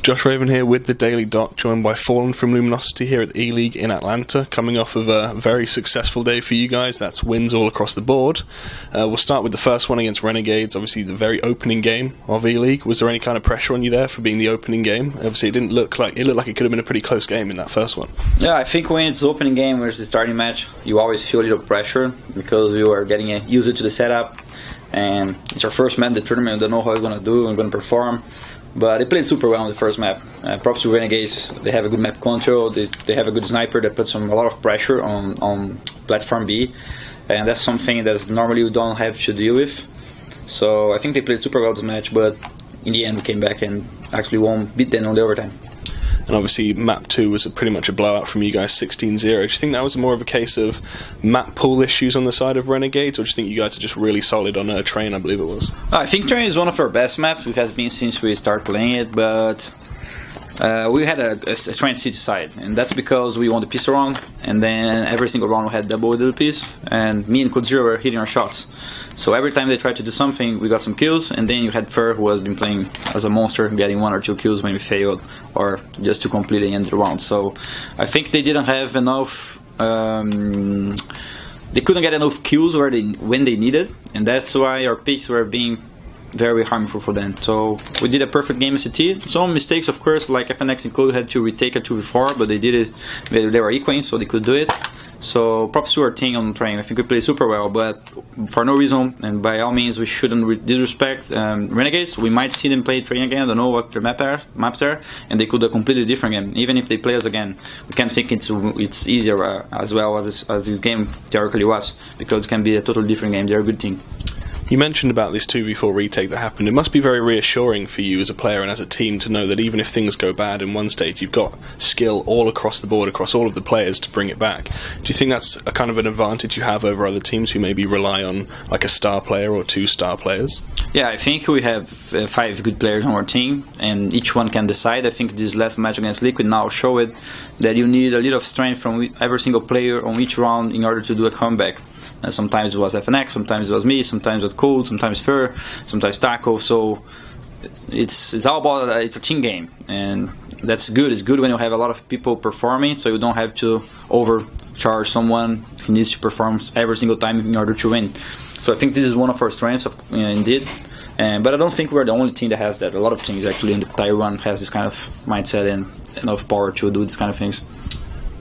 Josh Raven here with the Daily Doc, joined by FalleN from Luminosity here at ELeague in Atlanta, coming off of a very successful day for you guys. That's wins all across the board. We'll start with the first one against Renegades, obviously the very opening game of ELeague. Was there any kind of pressure on you there for being the opening game? Obviously it looked like it could have been a pretty close game in that first one. Yeah, I think when it's opening game versus the starting match, you always feel a little pressure because you are getting used to the setup, and it's our first match in the tournament. We don't know how we're going to do and going to perform. But they played super well on the first map. Props to Renegades. They have a good map control. They have a good sniper that puts a lot of pressure on platform B, and that's something that normally we don't have to deal with. So I think they played super well this match, but in the end we came back and actually beat them on the overtime. And obviously map 2 was pretty much a blowout from you guys, 16-0. Do you think that was more of a case of map pool issues on the side of Renegades, or do you think you guys are just really solid on Train, I believe it was? I think Train is one of our best maps. It has been since we started playing it, but we had a Train City side, and that's because we won the pistol round, and then every single round we had double WPs, and me and Code Zero were hitting our shots. So every time they tried to do something, we got some kills, and then you had Fur, who has been playing as a monster, getting 1 or 2 kills when we failed, or just to completely end the round. So I think they didn't have enough. They couldn't get enough kills when they needed, and that's why our picks were being very harmful for them. So we did a perfect game in CT. Some mistakes, of course, like FNX and Code had to retake a 2v4, but they did it. They were equaling, so they could do it. So props to our team on Train. I think we played super well, but for no reason, and by all means, we shouldn't disrespect Renegades. We might see them play Train again. I don't know what their maps are, and they could do a completely different game. Even if they play us again, we can't think it's easier as well as this game theoretically was, because it can be a totally different game. They're a good team. You mentioned about this 2v4 retake that happened. It must be very reassuring for you as a player and as a team to know that even if things go bad in one stage, you've got skill all across the board, across all of the players to bring it back. Do you think that's a kind of an advantage you have over other teams who maybe rely on like a star player or 2 star players? Yeah, I think we have 5 good players on our team, and each one can decide. I think this last match against Liquid now showed that you need a little strength from every single player on each round in order to do a comeback. And sometimes it was FNX, sometimes it was me, sometimes it was Cold, sometimes Fur, sometimes Taco. So it's all about it's a team game, and that's good. It's good when you have a lot of people performing, so you don't have to overcharge someone who needs to perform every single time in order to win. So I think this is one of our strengths, indeed. But I don't think we're the only team that has that. A lot of teams actually in the Tier 1 has this kind of mindset and enough power to do these kind of things.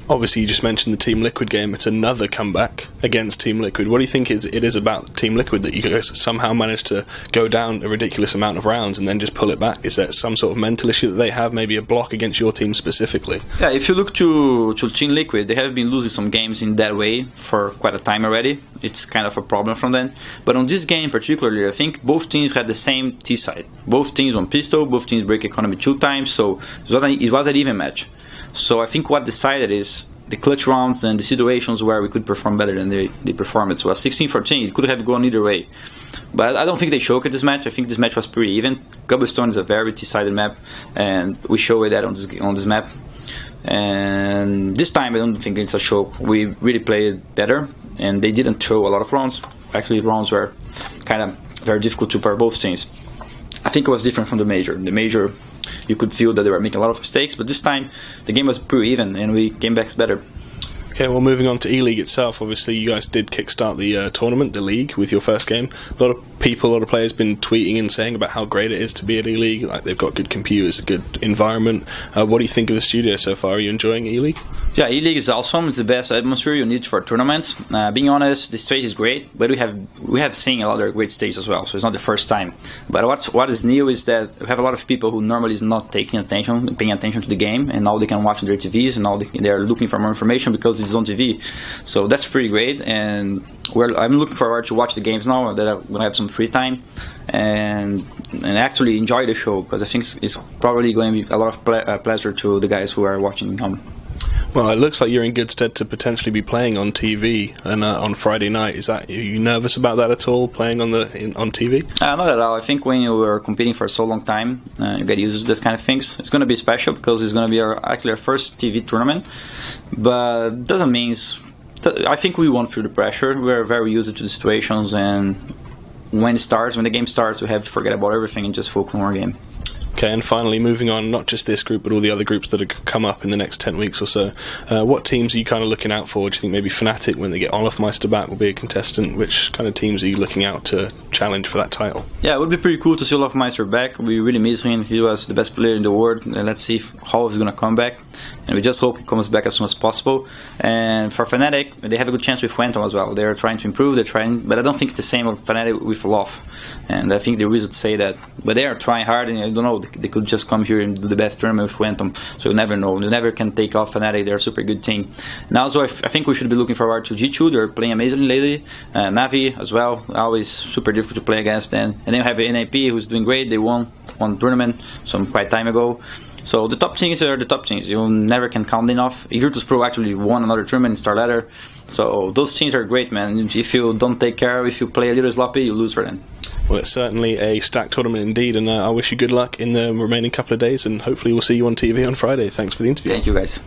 Obviously, you just mentioned the Team Liquid game. It's another comeback against Team Liquid. What do you think it is about Team Liquid that you guys somehow managed to go down a ridiculous amount of rounds and then just pull it back? Is there some sort of mental issue that they have, maybe a block against your team specifically? Yeah, if you look to Team Liquid, they have been losing some games in that way for quite a time already. It's kind of a problem from them. But on this game particularly, I think both teams had the same T side. Both teams won pistol, both teams break economy 2 times, so it was an even match. So I think what decided is the clutch rounds and the situations where we could perform better than they performed. It was 16-14. It could have gone either way. But I don't think they choked this match. I think this match was pretty even. Cobblestone is a very T-sided map, and we showed that on this map. And this time I don't think it's a choke. We really played better, and they didn't throw a lot of rounds. Actually, rounds were kind of very difficult to pair both teams. I think it was different from the major. The major, you could feel that they were making a lot of mistakes, but this time the game was pretty even and we came back better. Okay, well, moving on to ELeague itself, obviously you guys did kickstart the tournament, the league, with your first game. A lot of players been tweeting and saying about how great it is to be at ELeague, like they've got good computers, a good environment. What do you think of the studio so far? Are you enjoying ELeague? Yeah, ELeague is awesome. It's the best atmosphere you need for tournaments. Being honest, the stage is great, but we have seen a lot of great stages as well, so it's not the first time. But what is new is that we have a lot of people who normally is not paying attention to the game, and now they can watch on their TVs, and now they're looking for more information because it's on TV. So that's pretty great, and I'm looking forward to watch the games now that I'm going to have some free time and actually enjoy the show, because I think it's probably going to be a lot of pleasure to the guys who are watching home. Well, it looks like you're in good stead to potentially be playing on TV and on Friday night. Are you nervous about that at all, playing on TV? Not at all. I think when you are competing for so long time, you get used to this kind of things. It's going to be special because it's going to be our first TV tournament, but doesn't mean. I think we won't feel the pressure. We're very used to the situations, and when the game starts, we have to forget about everything and just focus on our game. Okay, and finally, moving on, not just this group, but all the other groups that have come up in the next 10 weeks or so, what teams are you kind of looking out for? Do you think maybe Fnatic, when they get Olofmeister back, will be a contestant? Which kind of teams are you looking out to challenge for that title? Yeah, it would be pretty cool to see Olofmeister back. We really miss him. He was the best player in the world. And let's see how he's going to come back. And we just hope he comes back as soon as possible. And for Fnatic, they have a good chance with Phantom as well. They're trying to improve, but I don't think it's the same of Fnatic with Lof. And I think there is to say that. But they are trying hard, and I don't know, they could just come here and do the best tournament with Phantom. So you never know. You never can take off Fnatic. They're a super good team. And also, I think we should be looking forward to G2. They're playing amazingly lately. Navi as well, always super difficult to play against them. And then you have NAP, who's doing great. They won one tournament some quite time ago. So the top teams are the top teams. You never can count enough. Virtus.pro actually won another tournament in Star Ladder. So those teams are great, man. If you don't take care, if you play a little sloppy, you lose for them. Well, it's certainly a stacked tournament indeed, and I wish you good luck in the remaining couple of days, and hopefully we'll see you on TV on Friday. Thanks for the interview. Thank you, guys.